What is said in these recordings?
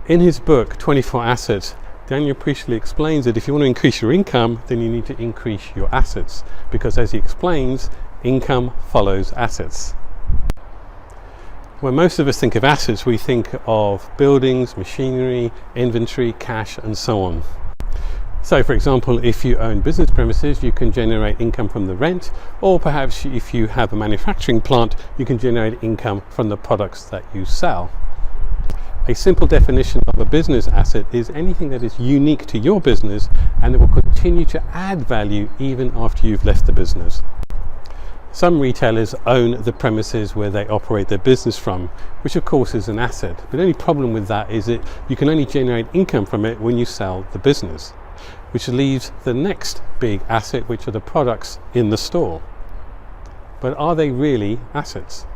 In his book, 24 Assets, Daniel Priestley explains that if you want to increase your income, then you need to increase your assets, because as he explains, income follows assets. When most of us think of assets, we think of buildings, machinery, inventory, cash, and so on. So for example, if you own business premises, you can generate income from the rent, or perhaps if you have a manufacturing plant, you can generate income from the products that you sell. A simple definition of a business asset is anything that is unique to your business and that will continue to add value even after you've left the business. Some retailers own the premises where they operate their business from, which of course is an asset. But the only problem with that is that you can only generate income from it when you sell the business, which leaves the next big asset, which are the products in the store. But are they really assets?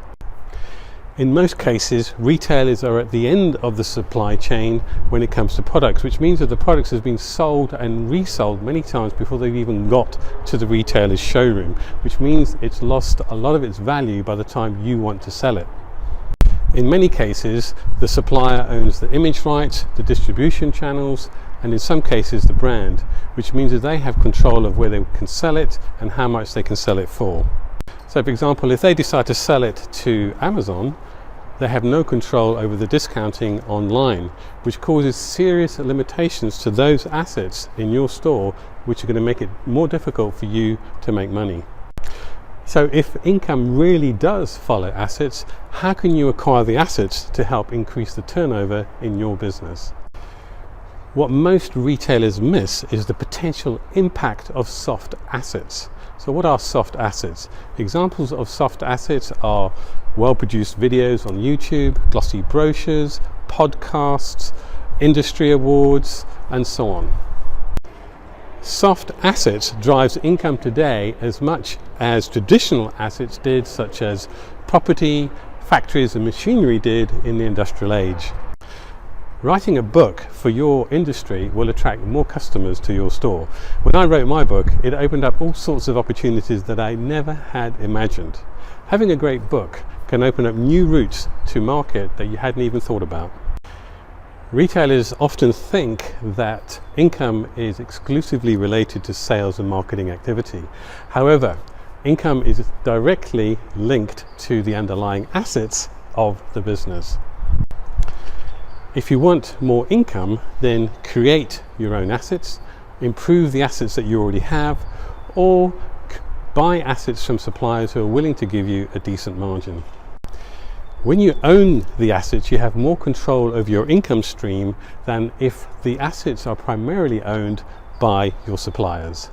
In most cases, retailers are at the end of the supply chain when it comes to products, which means that the products have been sold and resold many times before they've even got to the retailer's showroom, which means it's lost a lot of its value by the time you want to sell it. In many cases, the supplier owns the image rights, the distribution channels, and in some cases the brand, which means that they have control of where they can sell it and how much they can sell it for. So for example, if they decide to sell it to Amazon, they have no control over the discounting online, which causes serious limitations to those assets in your store, which are going to make it more difficult for you to make money. So if income really does follow assets, how can you acquire the assets to help increase the turnover in your business? What most retailers miss is the potential impact of soft assets. So what are soft assets? Examples of soft assets are well-produced videos on YouTube, glossy brochures, podcasts, industry awards, and so on. Soft assets drives income today as much as traditional assets did, such as property, factories, and machinery did in the industrial age. Writing a book for your industry will attract more customers to your store. When I wrote my book, it opened up all sorts of opportunities that I never had imagined. Having a great book can open up new routes to market that you hadn't even thought about. Retailers often think that income is exclusively related to sales and marketing activity. However, income is directly linked to the underlying assets of the business. If you want more income, then create your own assets, improve the assets that you already have, or buy assets from suppliers who are willing to give you a decent margin. When you own the assets, you have more control over your income stream than if the assets are primarily owned by your suppliers.